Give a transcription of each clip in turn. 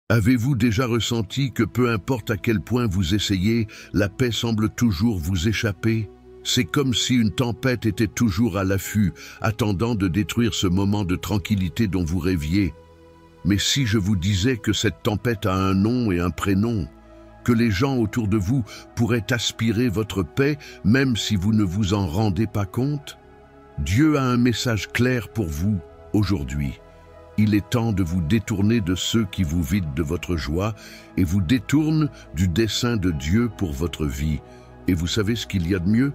Avez-vous déjà ressenti que peu importe à quel point vous essayez, la paix semble toujours vous échapper? C'est comme si une tempête était toujours à l'affût, attendant de détruire ce moment de tranquillité dont vous rêviez. Mais si je vous disais que cette tempête a un nom et un prénom, que les gens autour de vous pourraient aspirer votre paix même si vous ne vous en rendez pas compte? Dieu a un message clair pour vous aujourd'hui. Il est temps de vous détourner de ceux qui vous vident de votre joie et vous détournent du dessein de Dieu pour votre vie. Et vous savez ce qu'il y a de mieux?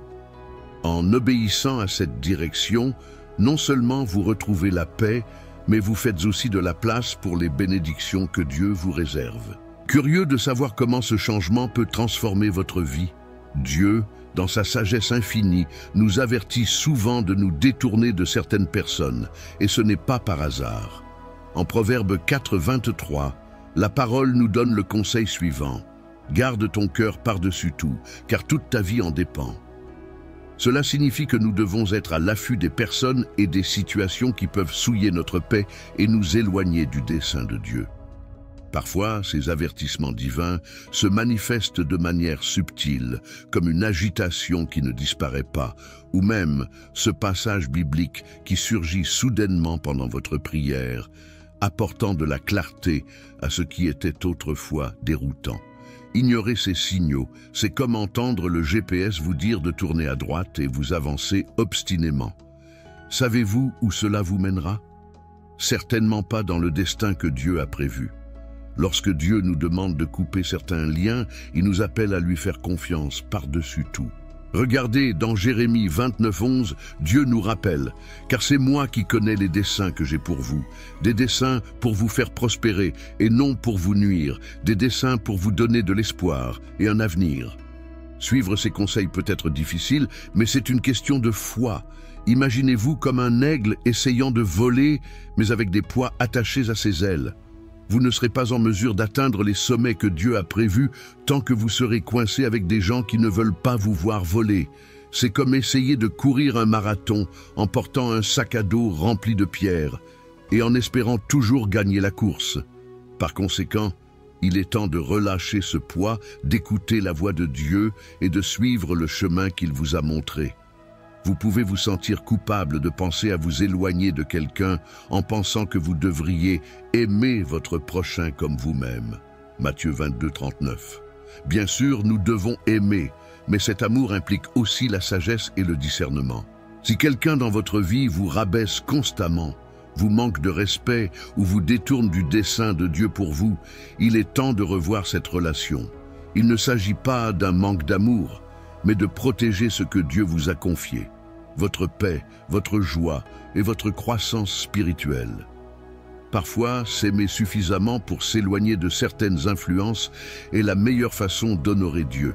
En obéissant à cette direction, non seulement vous retrouvez la paix, mais vous faites aussi de la place pour les bénédictions que Dieu vous réserve. Curieux de savoir comment ce changement peut transformer votre vie, Dieu, dans sa sagesse infinie, nous avertit souvent de nous détourner de certaines personnes, et ce n'est pas par hasard. En Proverbe 4, 23, la parole nous donne le conseil suivant: « Garde ton cœur par-dessus tout, car toute ta vie en dépend. » Cela signifie que nous devons être à l'affût des personnes et des situations qui peuvent souiller notre paix et nous éloigner du dessein de Dieu. Parfois, ces avertissements divins se manifestent de manière subtile, comme une agitation qui ne disparaît pas, ou même ce passage biblique qui surgit soudainement pendant votre prière, apportant de la clarté à ce qui était autrefois déroutant. Ignorer ces signaux, c'est comme entendre le GPS vous dire de tourner à droite et vous avancer obstinément. Savez-vous où cela vous mènera? Certainement pas dans le destin que Dieu a prévu. Lorsque Dieu nous demande de couper certains liens, il nous appelle à lui faire confiance par-dessus tout. Regardez, dans Jérémie 29, 11, Dieu nous rappelle « Car c'est moi qui connais les desseins que j'ai pour vous, des desseins pour vous faire prospérer et non pour vous nuire, des desseins pour vous donner de l'espoir et un avenir. » Suivre ces conseils peut être difficile, mais c'est une question de foi. Imaginez-vous comme un aigle essayant de voler, mais avec des poids attachés à ses ailes. Vous ne serez pas en mesure d'atteindre les sommets que Dieu a prévus tant que vous serez coincé avec des gens qui ne veulent pas vous voir voler. C'est comme essayer de courir un marathon en portant un sac à dos rempli de pierres et en espérant toujours gagner la course. Par conséquent, il est temps de relâcher ce poids, d'écouter la voix de Dieu et de suivre le chemin qu'il vous a montré. Vous pouvez vous sentir coupable de penser à vous éloigner de quelqu'un en pensant que vous devriez aimer votre prochain comme vous-même. Matthieu 22, 39. Bien sûr, nous devons aimer, mais cet amour implique aussi la sagesse et le discernement. Si quelqu'un dans votre vie vous rabaisse constamment, vous manque de respect ou vous détourne du dessein de Dieu pour vous, il est temps de revoir cette relation. Il ne s'agit pas d'un manque d'amour, mais de protéger ce que Dieu vous a confié, votre paix, votre joie et votre croissance spirituelle. Parfois, s'aimer suffisamment pour s'éloigner de certaines influences est la meilleure façon d'honorer Dieu.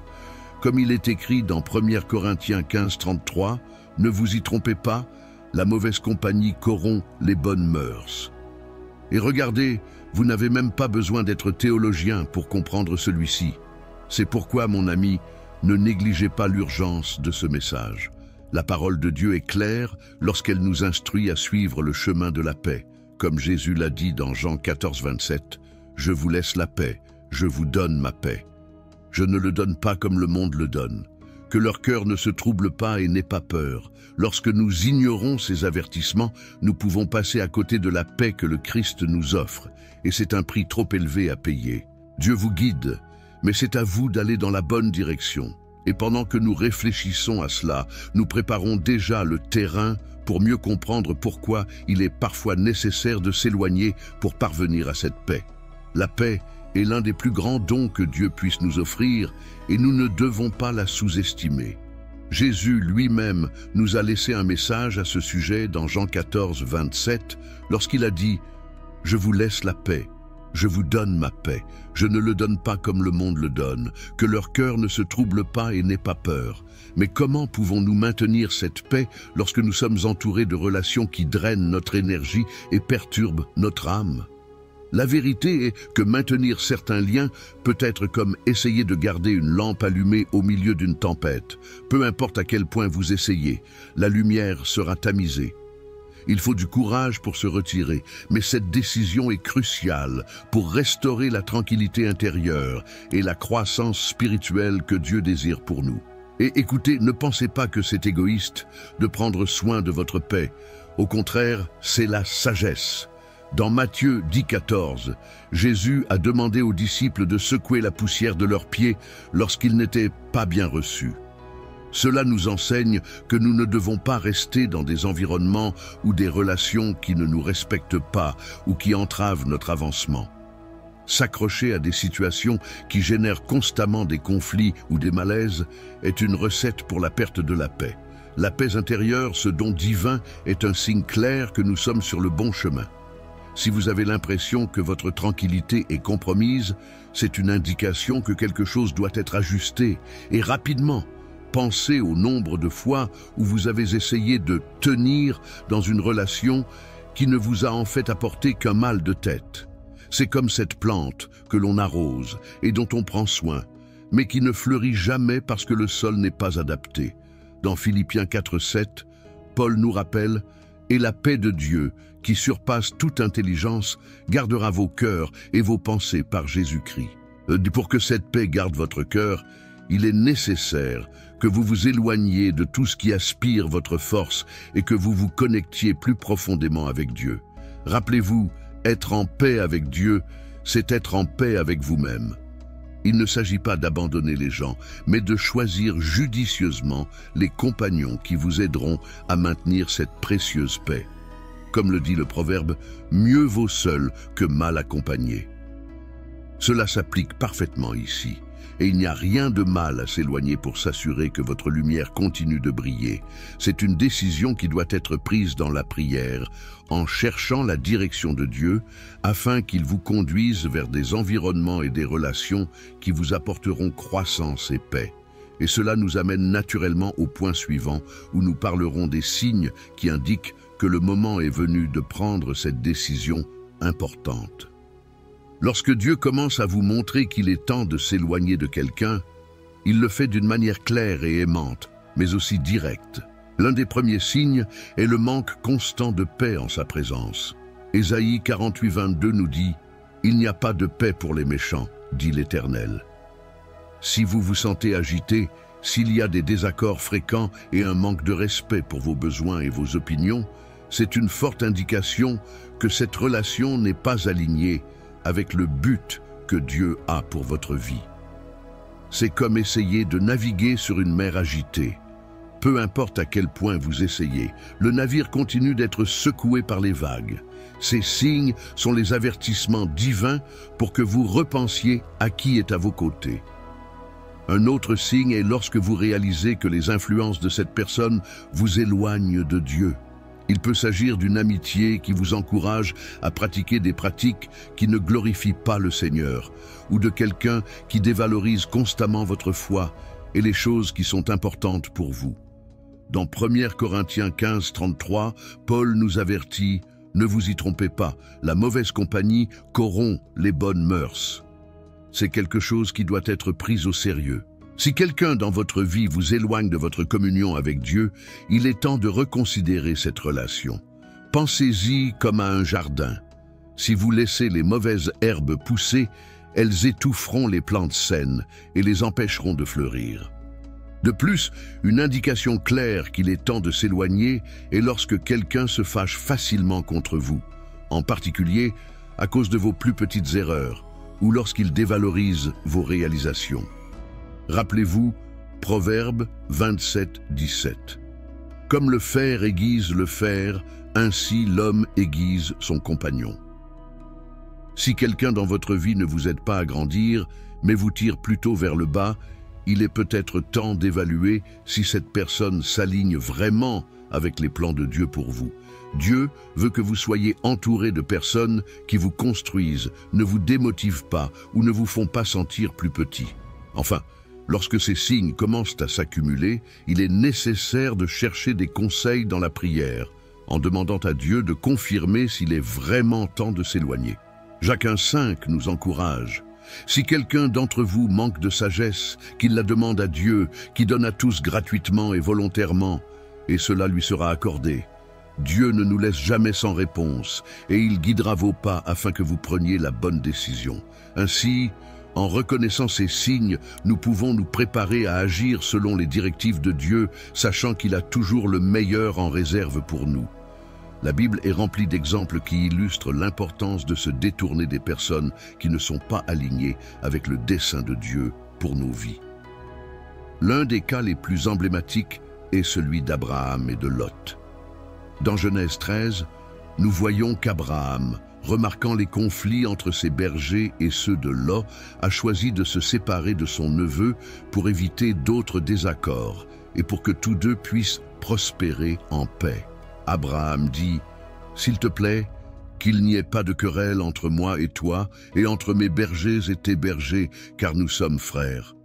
Comme il est écrit dans 1 Corinthiens 15, 33, « Ne vous y trompez pas, la mauvaise compagnie corrompt les bonnes mœurs. » Et regardez, vous n'avez même pas besoin d'être théologien pour comprendre celui-ci. C'est pourquoi, mon ami, ne négligez pas l'urgence de ce message. La parole de Dieu est claire lorsqu'elle nous instruit à suivre le chemin de la paix. Comme Jésus l'a dit dans Jean 14, 27, « Je vous laisse la paix, je vous donne ma paix. Je ne le donne pas comme le monde le donne. Que leur cœur ne se trouble pas et n'ait pas peur. » Lorsque nous ignorons ces avertissements, nous pouvons passer à côté de la paix que le Christ nous offre, et c'est un prix trop élevé à payer. Dieu vous guide, mais c'est à vous d'aller dans la bonne direction. Et pendant que nous réfléchissons à cela, nous préparons déjà le terrain pour mieux comprendre pourquoi il est parfois nécessaire de s'éloigner pour parvenir à cette paix. La paix est l'un des plus grands dons que Dieu puisse nous offrir et nous ne devons pas la sous-estimer. Jésus lui-même nous a laissé un message à ce sujet dans Jean 14, 27, lorsqu'il a dit « Je vous laisse la paix. Je vous donne ma paix, je ne le donne pas comme le monde le donne, que leur cœur ne se trouble pas et n'ait pas peur. » Mais comment pouvons-nous maintenir cette paix lorsque nous sommes entourés de relations qui drainent notre énergie et perturbent notre âme? La vérité est que maintenir certains liens peut être comme essayer de garder une lampe allumée au milieu d'une tempête. Peu importe à quel point vous essayez, la lumière sera tamisée. Il faut du courage pour se retirer, mais cette décision est cruciale pour restaurer la tranquillité intérieure et la croissance spirituelle que Dieu désire pour nous. Et écoutez, ne pensez pas que c'est égoïste de prendre soin de votre paix. Au contraire, c'est la sagesse. Dans Matthieu 10,14, Jésus a demandé aux disciples de secouer la poussière de leurs pieds lorsqu'ils n'étaient pas bien reçus. Cela nous enseigne que nous ne devons pas rester dans des environnements ou des relations qui ne nous respectent pas ou qui entravent notre avancement. S'accrocher à des situations qui génèrent constamment des conflits ou des malaises est une recette pour la perte de la paix. La paix intérieure, ce don divin, est un signe clair que nous sommes sur le bon chemin. Si vous avez l'impression que votre tranquillité est compromise, c'est une indication que quelque chose doit être ajusté, et rapidement. Pensez au nombre de fois où vous avez essayé de tenir dans une relation qui ne vous a en fait apporté qu'un mal de tête. C'est comme cette plante que l'on arrose et dont on prend soin, mais qui ne fleurit jamais parce que le sol n'est pas adapté. Dans Philippiens 4,7, Paul nous rappelle « Et la paix de Dieu, qui surpasse toute intelligence, gardera vos cœurs et vos pensées par Jésus-Christ. » Pour que cette paix garde votre cœur, il est nécessaire que vous vous éloigniez de tout ce qui aspire votre force et que vous vous connectiez plus profondément avec Dieu. Rappelez-vous, être en paix avec Dieu, c'est être en paix avec vous-même. Il ne s'agit pas d'abandonner les gens, mais de choisir judicieusement les compagnons qui vous aideront à maintenir cette précieuse paix. Comme le dit le proverbe, mieux vaut seul que mal accompagné. Cela s'applique parfaitement ici. Et il n'y a rien de mal à s'éloigner pour s'assurer que votre lumière continue de briller. C'est une décision qui doit être prise dans la prière, en cherchant la direction de Dieu, afin qu'il vous conduise vers des environnements et des relations qui vous apporteront croissance et paix. Et cela nous amène naturellement au point suivant, où nous parlerons des signes qui indiquent que le moment est venu de prendre cette décision importante. Lorsque Dieu commence à vous montrer qu'il est temps de s'éloigner de quelqu'un, il le fait d'une manière claire et aimante, mais aussi directe. L'un des premiers signes est le manque constant de paix en sa présence. Ésaïe 48,22 nous dit « Il n'y a pas de paix pour les méchants, dit l'Éternel. » Si vous vous sentez agité, s'il y a des désaccords fréquents et un manque de respect pour vos besoins et vos opinions, c'est une forte indication que cette relation n'est pas alignée avec le but que Dieu a pour votre vie. C'est comme essayer de naviguer sur une mer agitée. Peu importe à quel point vous essayez, le navire continue d'être secoué par les vagues. Ces signes sont les avertissements divins pour que vous repensiez à qui est à vos côtés. Un autre signe est lorsque vous réalisez que les influences de cette personne vous éloignent de Dieu. Il peut s'agir d'une amitié qui vous encourage à pratiquer des pratiques qui ne glorifient pas le Seigneur, ou de quelqu'un qui dévalorise constamment votre foi et les choses qui sont importantes pour vous. Dans 1 Corinthiens 15,33, Paul nous avertit « Ne vous y trompez pas, la mauvaise compagnie corrompt les bonnes mœurs. » C'est quelque chose qui doit être pris au sérieux. Si quelqu'un dans votre vie vous éloigne de votre communion avec Dieu, il est temps de reconsidérer cette relation. Pensez-y comme à un jardin. Si vous laissez les mauvaises herbes pousser, elles étoufferont les plantes saines et les empêcheront de fleurir. De plus, une indication claire qu'il est temps de s'éloigner est lorsque quelqu'un se fâche facilement contre vous, en particulier à cause de vos plus petites erreurs ou lorsqu'il dévalorise vos réalisations. Rappelez-vous, Proverbe 27,17. Comme le fer aiguise le fer, ainsi l'homme aiguise son compagnon. Si quelqu'un dans votre vie ne vous aide pas à grandir, mais vous tire plutôt vers le bas, il est peut-être temps d'évaluer si cette personne s'aligne vraiment avec les plans de Dieu pour vous. Dieu veut que vous soyez entouré de personnes qui vous construisent, ne vous démotivent pas ou ne vous font pas sentir plus petit. Enfin, lorsque ces signes commencent à s'accumuler, il est nécessaire de chercher des conseils dans la prière, en demandant à Dieu de confirmer s'il est vraiment temps de s'éloigner. Jacques 1,5 nous encourage. Si quelqu'un d'entre vous manque de sagesse, qu'il la demande à Dieu, qui donne à tous gratuitement et volontairement, et cela lui sera accordé. Dieu ne nous laisse jamais sans réponse, et il guidera vos pas afin que vous preniez la bonne décision. Ainsi, en reconnaissant ces signes, nous pouvons nous préparer à agir selon les directives de Dieu, sachant qu'il a toujours le meilleur en réserve pour nous. La Bible est remplie d'exemples qui illustrent l'importance de se détourner des personnes qui ne sont pas alignées avec le dessein de Dieu pour nos vies. L'un des cas les plus emblématiques est celui d'Abraham et de Lot. Dans Genèse 13, nous voyons qu'Abraham, remarquant les conflits entre ses bergers et ceux de Lot, a choisi de se séparer de son neveu pour éviter d'autres désaccords et pour que tous deux puissent prospérer en paix. Abraham dit « S'il te plaît, qu'il n'y ait pas de querelle entre moi et toi, et entre mes bergers et tes bergers, car nous sommes frères.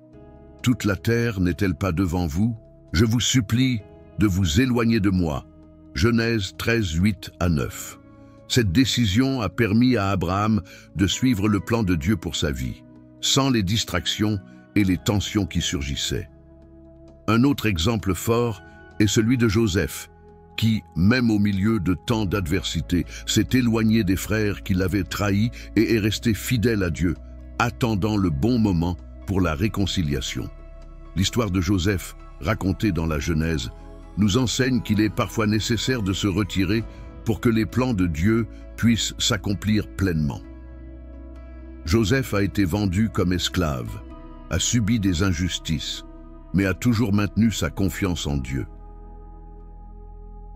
Toute la terre n'est-elle pas devant vous? Je vous supplie de vous éloigner de moi. » Genèse 13, 8 à 9. Cette décision a permis à Abraham de suivre le plan de Dieu pour sa vie, sans les distractions et les tensions qui surgissaient. Un autre exemple fort est celui de Joseph, qui, même au milieu de tant d'adversité, s'est éloigné des frères qui l'avaient trahi et est resté fidèle à Dieu, attendant le bon moment pour la réconciliation. L'histoire de Joseph, racontée dans la Genèse, nous enseigne qu'il est parfois nécessaire de se retirer pour que les plans de Dieu puissent s'accomplir pleinement. Joseph a été vendu comme esclave, a subi des injustices, mais a toujours maintenu sa confiance en Dieu.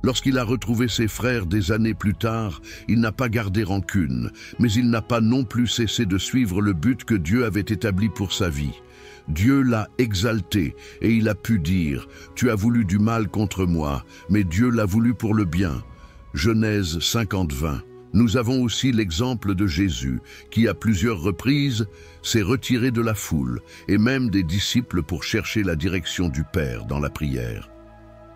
Lorsqu'il a retrouvé ses frères des années plus tard, il n'a pas gardé rancune, mais il n'a pas non plus cessé de suivre le but que Dieu avait établi pour sa vie. Dieu l'a exalté et il a pu dire « Tu as voulu du mal contre moi, mais Dieu l'a voulu pour le bien ». Genèse 50, 20. Nous avons aussi l'exemple de Jésus, qui à plusieurs reprises s'est retiré de la foule et même des disciples pour chercher la direction du Père dans la prière.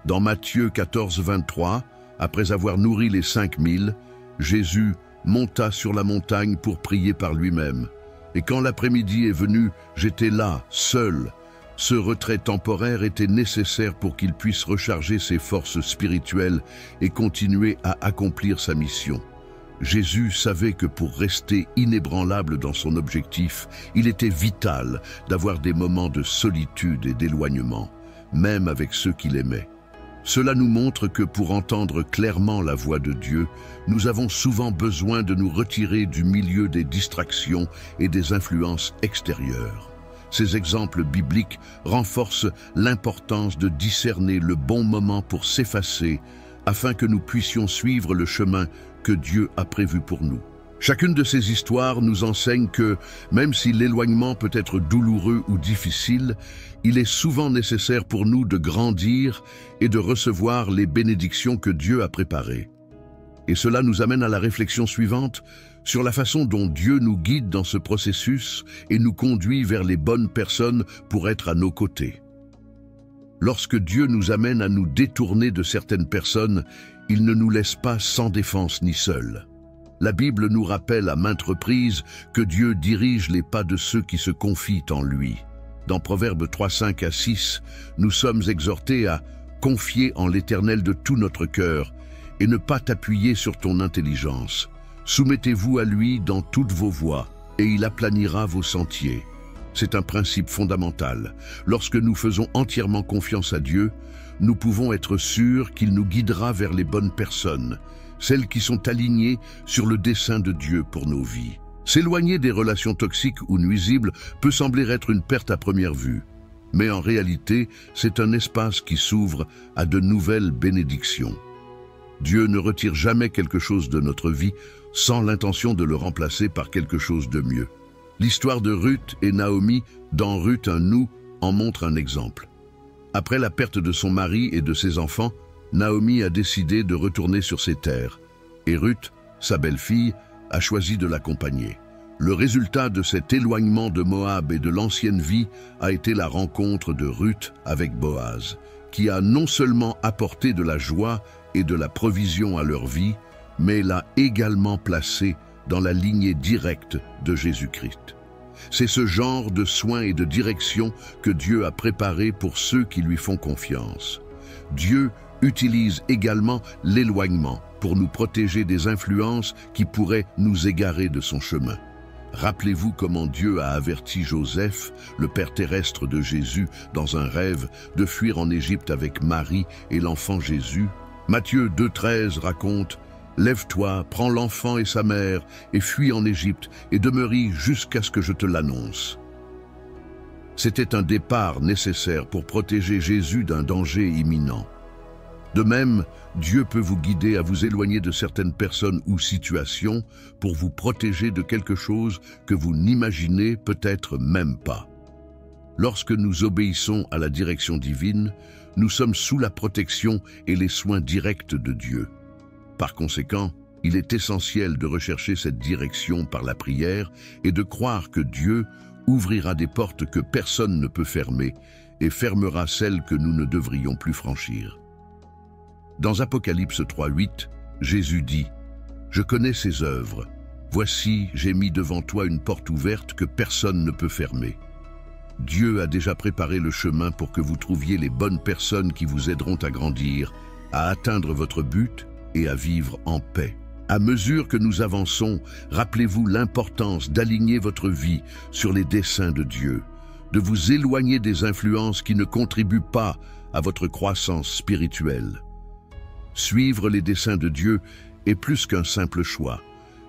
Dans Matthieu 14, 23, après avoir nourri les 5000, Jésus monta sur la montagne pour prier par lui-même. Et quand l'après-midi est venu, j'étais là, seul. Ce retrait temporaire était nécessaire pour qu'il puisse recharger ses forces spirituelles et continuer à accomplir sa mission. Jésus savait que pour rester inébranlable dans son objectif, il était vital d'avoir des moments de solitude et d'éloignement, même avec ceux qu'il aimait. Cela nous montre que pour entendre clairement la voix de Dieu, nous avons souvent besoin de nous retirer du milieu des distractions et des influences extérieures. Ces exemples bibliques renforcent l'importance de discerner le bon moment pour s'effacer afin que nous puissions suivre le chemin que Dieu a prévu pour nous. Chacune de ces histoires nous enseigne que, même si l'éloignement peut être douloureux ou difficile, il est souvent nécessaire pour nous de grandir et de recevoir les bénédictions que Dieu a préparées. Et cela nous amène à la réflexion suivante sur la façon dont Dieu nous guide dans ce processus et nous conduit vers les bonnes personnes pour être à nos côtés. Lorsque Dieu nous amène à nous détourner de certaines personnes, il ne nous laisse pas sans défense ni seuls. La Bible nous rappelle à maintes reprises que Dieu dirige les pas de ceux qui se confient en lui. Dans Proverbes 3, 5 à 6, nous sommes exhortés à confier en l'Éternel de tout notre cœur et ne pas t'appuyer sur ton intelligence. Soumettez-vous à lui dans toutes vos voies et il aplanira vos sentiers. C'est un principe fondamental. Lorsque nous faisons entièrement confiance à Dieu, nous pouvons être sûrs qu'il nous guidera vers les bonnes personnes, celles qui sont alignées sur le dessein de Dieu pour nos vies. S'éloigner des relations toxiques ou nuisibles peut sembler être une perte à première vue, mais en réalité, c'est un espace qui s'ouvre à de nouvelles bénédictions. Dieu ne retire jamais quelque chose de notre vie sans l'intention de le remplacer par quelque chose de mieux. L'histoire de Ruth et Naomi dans Ruth un nous en montre un exemple. Après la perte de son mari et de ses enfants, Naomi a décidé de retourner sur ses terres, et Ruth, sa belle-fille, a choisi de l'accompagner. Le résultat de cet éloignement de Moab et de l'ancienne vie a été la rencontre de Ruth avec Boaz, qui a non seulement apporté de la joie et de la provision à leur vie, mais l'a également placée dans la lignée directe de Jésus-Christ. C'est ce genre de soins et de direction que Dieu a préparé pour ceux qui lui font confiance. Dieu utilise également l'éloignement pour nous protéger des influences qui pourraient nous égarer de son chemin. Rappelez-vous comment Dieu a averti Joseph, le père terrestre de Jésus, dans un rêve, de fuir en Égypte avec Marie et l'enfant Jésus. Matthieu 2,13 raconte « Lève-toi, prends l'enfant et sa mère, et fuis en Égypte, et demeure-y jusqu'à ce que je te l'annonce. » C'était un départ nécessaire pour protéger Jésus d'un danger imminent. De même, Dieu peut vous guider à vous éloigner de certaines personnes ou situations pour vous protéger de quelque chose que vous n'imaginez peut-être même pas. Lorsque nous obéissons à la direction divine, nous sommes sous la protection et les soins directs de Dieu. Par conséquent, il est essentiel de rechercher cette direction par la prière et de croire que Dieu ouvrira des portes que personne ne peut fermer et fermera celles que nous ne devrions plus franchir. Dans Apocalypse 3,8, Jésus dit « Je connais ses œuvres. Voici, j'ai mis devant toi une porte ouverte que personne ne peut fermer. » Dieu a déjà préparé le chemin pour que vous trouviez les bonnes personnes qui vous aideront à grandir, à atteindre votre but et à vivre en paix. À mesure que nous avançons, rappelez-vous l'importance d'aligner votre vie sur les desseins de Dieu, de vous éloigner des influences qui ne contribuent pas à votre croissance spirituelle. Suivre les desseins de Dieu est plus qu'un simple choix.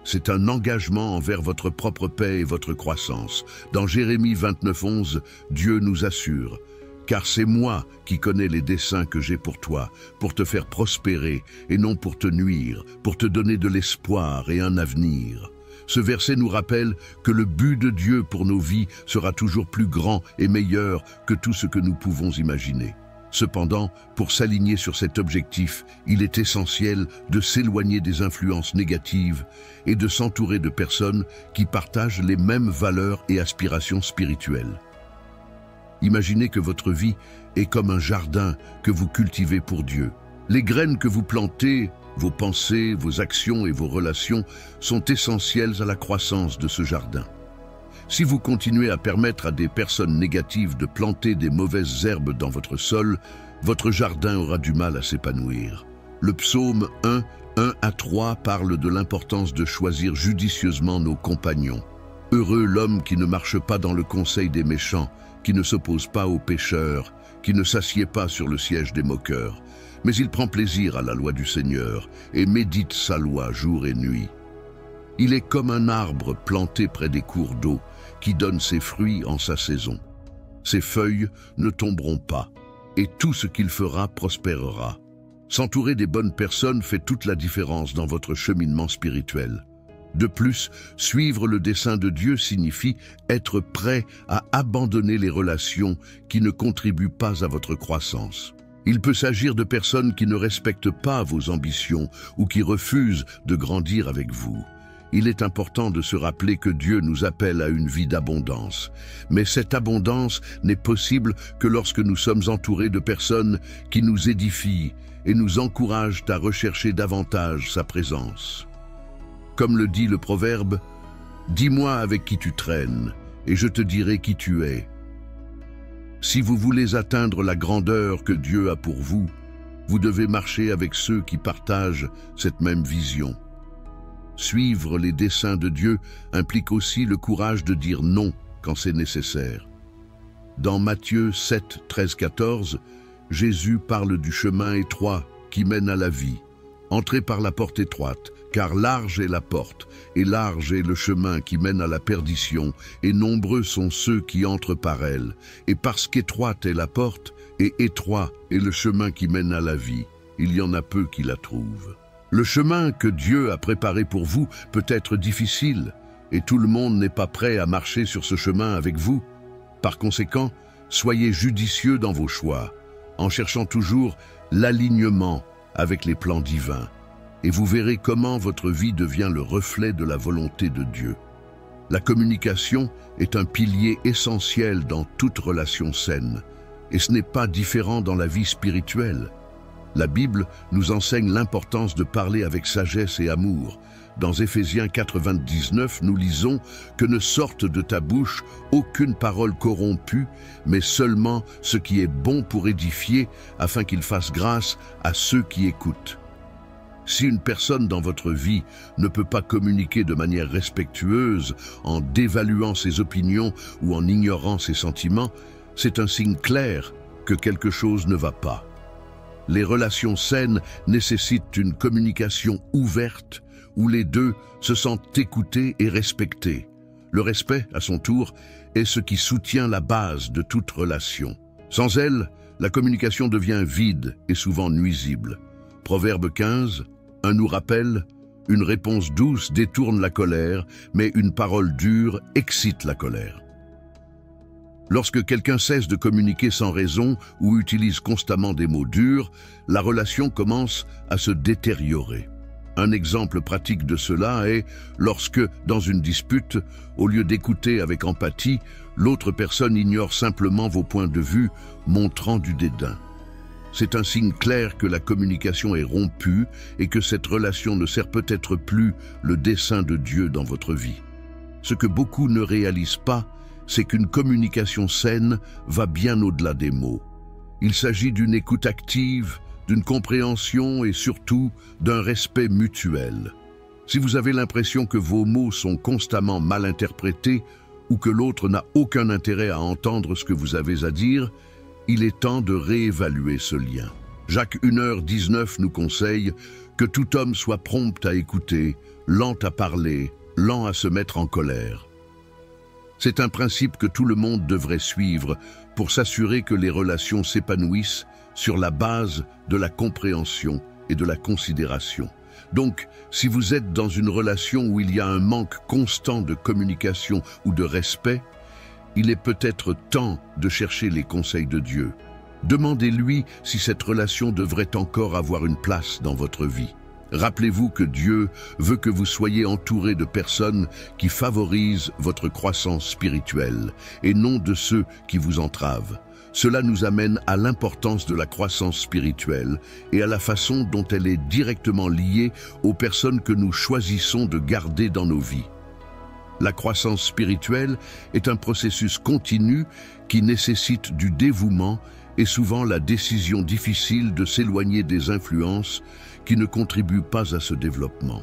C'est un engagement envers votre propre paix et votre croissance. Dans Jérémie 29,11, Dieu nous assure « Car c'est moi qui connais les desseins que j'ai pour toi, pour te faire prospérer et non pour te nuire, pour te donner de l'espoir et un avenir. » Ce verset nous rappelle que le but de Dieu pour nos vies sera toujours plus grand et meilleur que tout ce que nous pouvons imaginer. Cependant, pour s'aligner sur cet objectif, il est essentiel de s'éloigner des influences négatives et de s'entourer de personnes qui partagent les mêmes valeurs et aspirations spirituelles. Imaginez que votre vie est comme un jardin que vous cultivez pour Dieu. Les graines que vous plantez, vos pensées, vos actions et vos relations sont essentielles à la croissance de ce jardin. Si vous continuez à permettre à des personnes négatives de planter des mauvaises herbes dans votre sol, votre jardin aura du mal à s'épanouir. Le psaume 1:1-3 parle de l'importance de choisir judicieusement nos compagnons. Heureux l'homme qui ne marche pas dans le conseil des méchants, qui ne s'oppose pas aux pécheurs, qui ne s'assied pas sur le siège des moqueurs, mais il prend plaisir à la loi du Seigneur et médite sa loi jour et nuit. Il est comme un arbre planté près des cours d'eau, qui donne ses fruits en sa saison. Ses feuilles ne tomberont pas, et tout ce qu'il fera prospérera. S'entourer des bonnes personnes fait toute la différence dans votre cheminement spirituel. De plus, suivre le dessein de Dieu signifie être prêt à abandonner les relations qui ne contribuent pas à votre croissance. Il peut s'agir de personnes qui ne respectent pas vos ambitions ou qui refusent de grandir avec vous. Il est important de se rappeler que Dieu nous appelle à une vie d'abondance. Mais cette abondance n'est possible que lorsque nous sommes entourés de personnes qui nous édifient et nous encouragent à rechercher davantage sa présence. Comme le dit le proverbe, « Dis-moi avec qui tu traînes, et je te dirai qui tu es. » Si vous voulez atteindre la grandeur que Dieu a pour vous, vous devez marcher avec ceux qui partagent cette même vision. Suivre les desseins de Dieu implique aussi le courage de dire non quand c'est nécessaire. Dans Matthieu 7, 13-14, Jésus parle du chemin étroit qui mène à la vie. Entrez par la porte étroite, car large est la porte, et large est le chemin qui mène à la perdition, et nombreux sont ceux qui entrent par elle. Et parce qu'étroite est la porte, et étroit est le chemin qui mène à la vie, il y en a peu qui la trouvent. Le chemin que Dieu a préparé pour vous peut être difficile, et tout le monde n'est pas prêt à marcher sur ce chemin avec vous. Par conséquent, soyez judicieux dans vos choix, en cherchant toujours l'alignement avec les plans divins, et vous verrez comment votre vie devient le reflet de la volonté de Dieu. La communication est un pilier essentiel dans toute relation saine, et ce n'est pas différent dans la vie spirituelle. La Bible nous enseigne l'importance de parler avec sagesse et amour, dans Éphésiens 4,29, nous lisons que ne sorte de ta bouche aucune parole corrompue, mais seulement ce qui est bon pour édifier, afin qu'il fasse grâce à ceux qui écoutent. Si une personne dans votre vie ne peut pas communiquer de manière respectueuse, en dévaluant ses opinions ou en ignorant ses sentiments, c'est un signe clair que quelque chose ne va pas. Les relations saines nécessitent une communication ouverte où les deux se sentent écoutés et respectés. Le respect, à son tour, est ce qui soutient la base de toute relation. Sans elle, la communication devient vide et souvent nuisible. Proverbe 15, 1 nous rappelle « Une réponse douce détourne la colère, mais une parole dure excite la colère ». Lorsque quelqu'un cesse de communiquer sans raison ou utilise constamment des mots durs, la relation commence à se détériorer. Un exemple pratique de cela est lorsque, dans une dispute, au lieu d'écouter avec empathie, l'autre personne ignore simplement vos points de vue, montrant du dédain. C'est un signe clair que la communication est rompue et que cette relation ne sert peut-être plus le dessein de Dieu dans votre vie. Ce que beaucoup ne réalisent pas, c'est qu'une communication saine va bien au-delà des mots. Il s'agit d'une écoute active, d'une compréhension et surtout d'un respect mutuel. Si vous avez l'impression que vos mots sont constamment mal interprétés ou que l'autre n'a aucun intérêt à entendre ce que vous avez à dire, il est temps de réévaluer ce lien. Jacques 1h19 nous conseille que tout homme soit prompt à écouter, lent à parler, lent à se mettre en colère. C'est un principe que tout le monde devrait suivre pour s'assurer que les relations s'épanouissent sur la base de la compréhension et de la considération. Donc, si vous êtes dans une relation où il y a un manque constant de communication ou de respect, il est peut-être temps de chercher les conseils de Dieu. Demandez-lui si cette relation devrait encore avoir une place dans votre vie. Rappelez-vous que Dieu veut que vous soyez entouré de personnes qui favorisent votre croissance spirituelle et non de ceux qui vous entravent. Cela nous amène à l'importance de la croissance spirituelle et à la façon dont elle est directement liée aux personnes que nous choisissons de garder dans nos vies. La croissance spirituelle est un processus continu qui nécessite du dévouement et souvent la décision difficile de s'éloigner des influences qui ne contribuent pas à ce développement.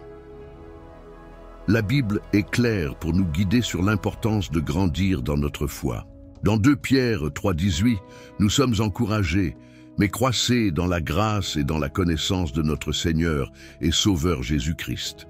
La Bible est claire pour nous guider sur l'importance de grandir dans notre foi. Dans 2 Pierre 3,18, nous sommes encouragés, mais croissez dans la grâce et dans la connaissance de notre Seigneur et Sauveur Jésus-Christ.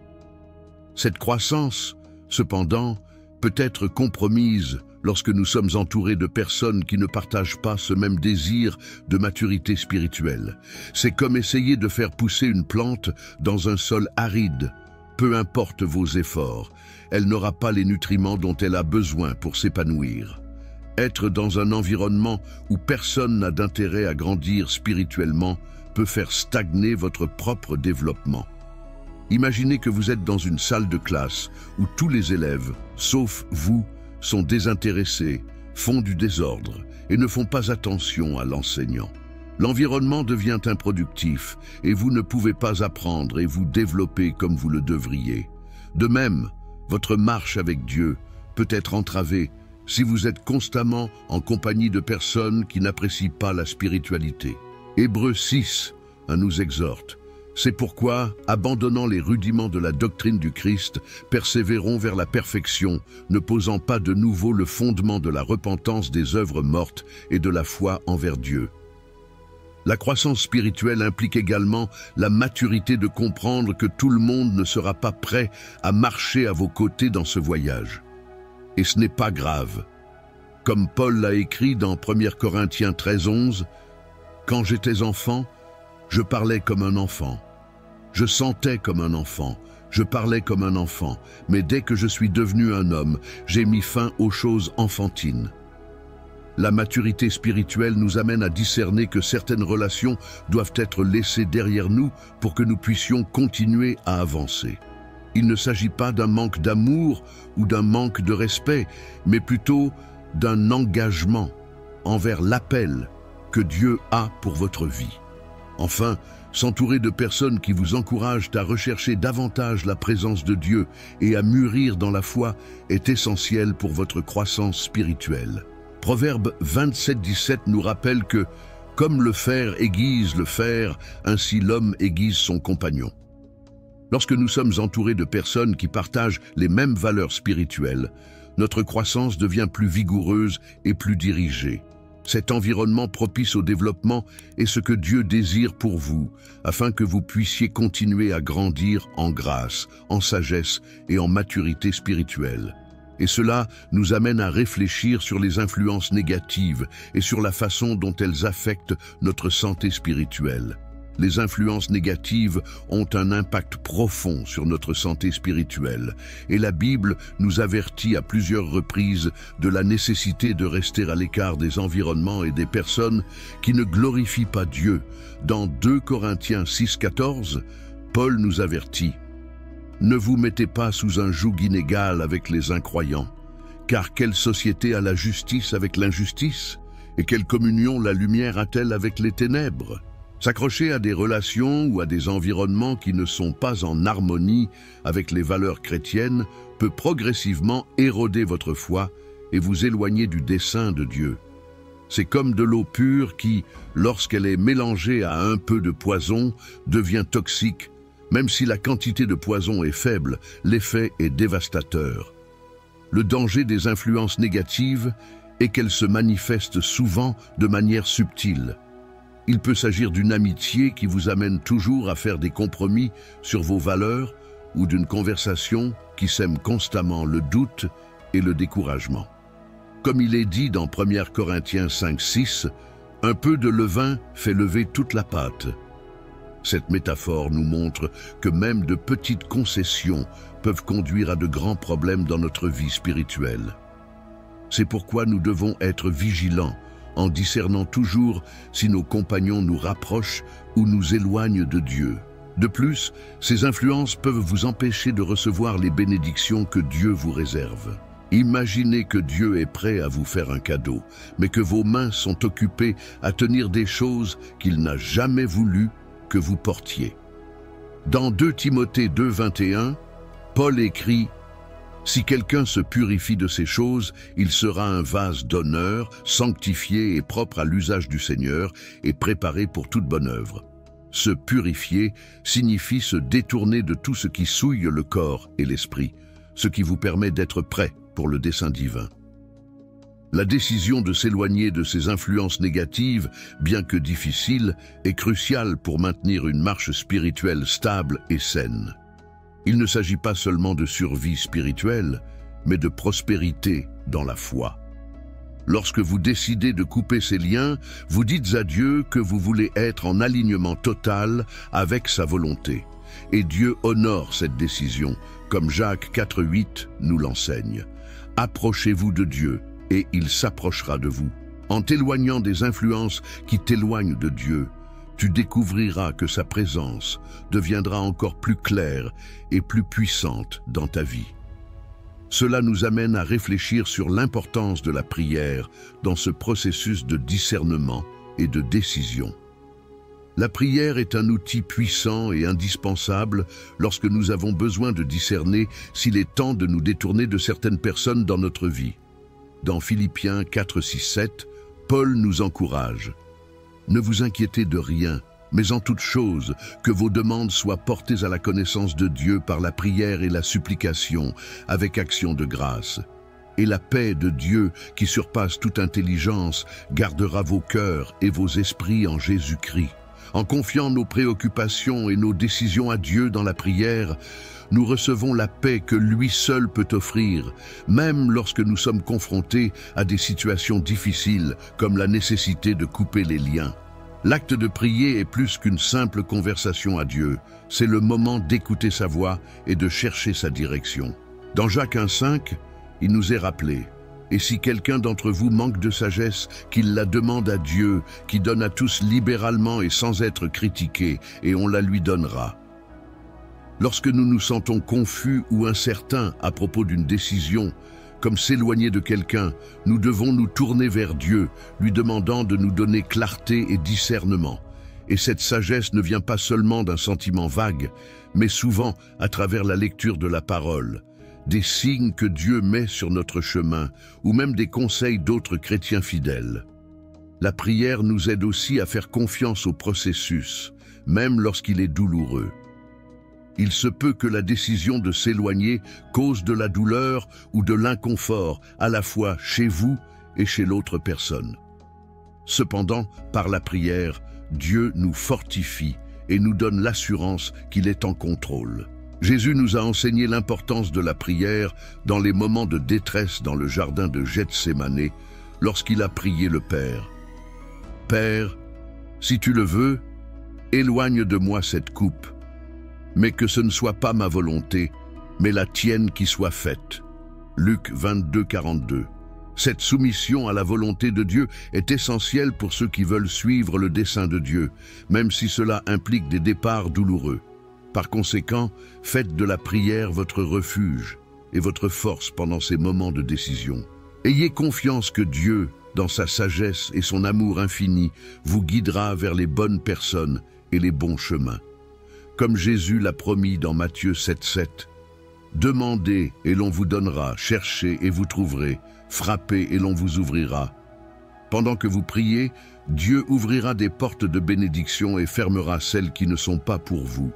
Cette croissance, cependant, peut être compromise lorsque nous sommes entourés de personnes qui ne partagent pas ce même désir de maturité spirituelle. C'est comme essayer de faire pousser une plante dans un sol aride. Peu importe vos efforts, elle n'aura pas les nutriments dont elle a besoin pour s'épanouir. Être dans un environnement où personne n'a d'intérêt à grandir spirituellement peut faire stagner votre propre développement. Imaginez que vous êtes dans une salle de classe où tous les élèves, sauf vous, sont désintéressés, font du désordre et ne font pas attention à l'enseignant. L'environnement devient improductif et vous ne pouvez pas apprendre et vous développer comme vous le devriez. De même, votre marche avec Dieu peut être entravée si vous êtes constamment en compagnie de personnes qui n'apprécient pas la spiritualité. Hébreux 6 nous exhorte. C'est pourquoi, abandonnant les rudiments de la doctrine du Christ, persévérons vers la perfection, ne posant pas de nouveau le fondement de la repentance des œuvres mortes et de la foi envers Dieu. La croissance spirituelle implique également la maturité de comprendre que tout le monde ne sera pas prêt à marcher à vos côtés dans ce voyage. Et ce n'est pas grave. Comme Paul l'a écrit dans 1 Corinthiens 13:11, « Quand j'étais enfant, je parlais comme un enfant. Je sentais comme un enfant, je parlais comme un enfant, mais dès que je suis devenu un homme, j'ai mis fin aux choses enfantines. » La maturité spirituelle nous amène à discerner que certaines relations doivent être laissées derrière nous pour que nous puissions continuer à avancer. Il ne s'agit pas d'un manque d'amour ou d'un manque de respect, mais plutôt d'un engagement envers l'appel que Dieu a pour votre vie. Enfin, s'entourer de personnes qui vous encouragent à rechercher davantage la présence de Dieu et à mûrir dans la foi est essentiel pour votre croissance spirituelle. Proverbe 27:17 nous rappelle que « Comme le fer aiguise le fer, ainsi l'homme aiguise son compagnon ». Lorsque nous sommes entourés de personnes qui partagent les mêmes valeurs spirituelles, notre croissance devient plus vigoureuse et plus dirigée. Cet environnement propice au développement est ce que Dieu désire pour vous, afin que vous puissiez continuer à grandir en grâce, en sagesse et en maturité spirituelle. Et cela nous amène à réfléchir sur les influences négatives et sur la façon dont elles affectent notre santé spirituelle. Les influences négatives ont un impact profond sur notre santé spirituelle, et la Bible nous avertit à plusieurs reprises de la nécessité de rester à l'écart des environnements et des personnes qui ne glorifient pas Dieu. Dans 2 Corinthiens 6:14, Paul nous avertit « Ne vous mettez pas sous un joug inégal avec les incroyants, car quelle société a la justice avec l'injustice? Et quelle communion la lumière a-t-elle avec les ténèbres ?» S'accrocher à des relations ou à des environnements qui ne sont pas en harmonie avec les valeurs chrétiennes peut progressivement éroder votre foi et vous éloigner du dessein de Dieu. C'est comme de l'eau pure qui, lorsqu'elle est mélangée à un peu de poison, devient toxique. Même si la quantité de poison est faible, l'effet est dévastateur. Le danger des influences négatives est qu'elles se manifestent souvent de manière subtile. Il peut s'agir d'une amitié qui vous amène toujours à faire des compromis sur vos valeurs ou d'une conversation qui sème constamment le doute et le découragement. Comme il est dit dans 1 Corinthiens 5:6, « Un peu de levain fait lever toute la pâte ». Cette métaphore nous montre que même de petites concessions peuvent conduire à de grands problèmes dans notre vie spirituelle. C'est pourquoi nous devons être vigilants en discernant toujours si nos compagnons nous rapprochent ou nous éloignent de Dieu. De plus, ces influences peuvent vous empêcher de recevoir les bénédictions que Dieu vous réserve. Imaginez que Dieu est prêt à vous faire un cadeau, mais que vos mains sont occupées à tenir des choses qu'il n'a jamais voulu que vous portiez. Dans 2 Timothée 2:21, Paul écrit « Si quelqu'un se purifie de ces choses, il sera un vase d'honneur, sanctifié et propre à l'usage du Seigneur et préparé pour toute bonne œuvre. » Se purifier signifie se détourner de tout ce qui souille le corps et l'esprit, ce qui vous permet d'être prêt pour le dessein divin. La décision de s'éloigner de ces influences négatives, bien que difficile, est cruciale pour maintenir une marche spirituelle stable et saine. Il ne s'agit pas seulement de survie spirituelle, mais de prospérité dans la foi. Lorsque vous décidez de couper ces liens, vous dites à Dieu que vous voulez être en alignement total avec sa volonté. Et Dieu honore cette décision, comme Jacques 4:8 nous l'enseigne. Approchez-vous de Dieu, et il s'approchera de vous. En t'éloignant des influences qui t'éloignent de Dieu, tu découvriras que sa présence deviendra encore plus claire et plus puissante dans ta vie. Cela nous amène à réfléchir sur l'importance de la prière dans ce processus de discernement et de décision. La prière est un outil puissant et indispensable lorsque nous avons besoin de discerner s'il est temps de nous détourner de certaines personnes dans notre vie. Dans Philippiens 4:6-7, Paul nous encourage. « Ne vous inquiétez de rien, mais en toute chose, que vos demandes soient portées à la connaissance de Dieu par la prière et la supplication, avec action de grâce. Et la paix de Dieu, qui surpasse toute intelligence, gardera vos cœurs et vos esprits en Jésus-Christ. » En confiant nos préoccupations et nos décisions à Dieu dans la prière, nous recevons la paix que lui seul peut offrir, même lorsque nous sommes confrontés à des situations difficiles, comme la nécessité de couper les liens. L'acte de prier est plus qu'une simple conversation à Dieu, c'est le moment d'écouter sa voix et de chercher sa direction. Dans Jacques 1:5, il nous est rappelé: « Et si quelqu'un d'entre vous manque de sagesse, qu'il la demande à Dieu, qui donne à tous libéralement et sans être critiqué, et on la lui donnera. » Lorsque nous nous sentons confus ou incertains à propos d'une décision, comme s'éloigner de quelqu'un, nous devons nous tourner vers Dieu, lui demandant de nous donner clarté et discernement. Et cette sagesse ne vient pas seulement d'un sentiment vague, mais souvent à travers la lecture de la parole, des signes que Dieu met sur notre chemin, ou même des conseils d'autres chrétiens fidèles. La prière nous aide aussi à faire confiance au processus, même lorsqu'il est douloureux. Il se peut que la décision de s'éloigner cause de la douleur ou de l'inconfort, à la fois chez vous et chez l'autre personne. Cependant, par la prière, Dieu nous fortifie et nous donne l'assurance qu'il est en contrôle. Jésus nous a enseigné l'importance de la prière dans les moments de détresse dans le jardin de Gethsémané, lorsqu'il a prié le Père. « Père, si tu le veux, éloigne de moi cette coupe, mais que ce ne soit pas ma volonté, mais la tienne qui soit faite. » Luc 22, 42. Cette soumission à la volonté de Dieu est essentielle pour ceux qui veulent suivre le dessein de Dieu, même si cela implique des départs douloureux. Par conséquent, faites de la prière votre refuge et votre force pendant ces moments de décision. Ayez confiance que Dieu, dans sa sagesse et son amour infini, vous guidera vers les bonnes personnes et les bons chemins. Comme Jésus l'a promis dans Matthieu 7,7, « Demandez et l'on vous donnera, cherchez et vous trouverez, frappez et l'on vous ouvrira. » Pendant que vous priez, Dieu ouvrira des portes de bénédiction et fermera celles qui ne sont pas pour vous.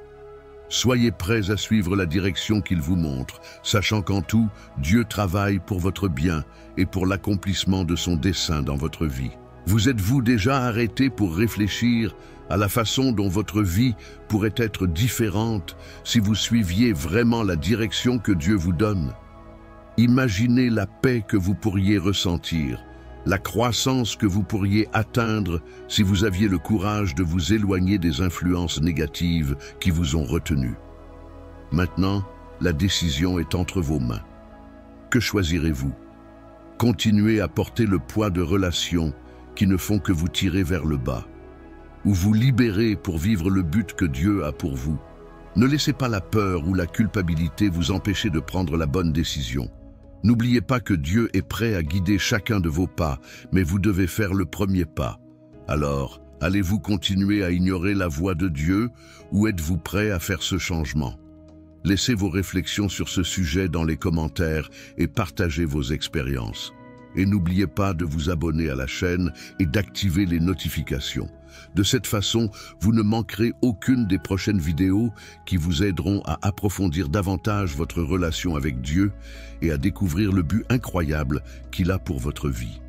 Soyez prêts à suivre la direction qu'il vous montre, sachant qu'en tout, Dieu travaille pour votre bien et pour l'accomplissement de son dessein dans votre vie. Vous êtes-vous déjà arrêté pour réfléchir à la façon dont votre vie pourrait être différente si vous suiviez vraiment la direction que Dieu vous donne? Imaginez la paix que vous pourriez ressentir, la croissance que vous pourriez atteindre si vous aviez le courage de vous éloigner des influences négatives qui vous ont retenu. Maintenant, la décision est entre vos mains. Que choisirez-vous? Continuez à porter le poids de relations qui ne font que vous tirer vers le bas, ou vous libérer pour vivre le but que Dieu a pour vous? Ne laissez pas la peur ou la culpabilité vous empêcher de prendre la bonne décision. N'oubliez pas que Dieu est prêt à guider chacun de vos pas, mais vous devez faire le premier pas. Alors, allez-vous continuer à ignorer la voix de Dieu ou êtes-vous prêt à faire ce changement? Laissez vos réflexions sur ce sujet dans les commentaires et partagez vos expériences. Et n'oubliez pas de vous abonner à la chaîne et d'activer les notifications. De cette façon, vous ne manquerez aucune des prochaines vidéos qui vous aideront à approfondir davantage votre relation avec Dieu et à découvrir le but incroyable qu'il a pour votre vie.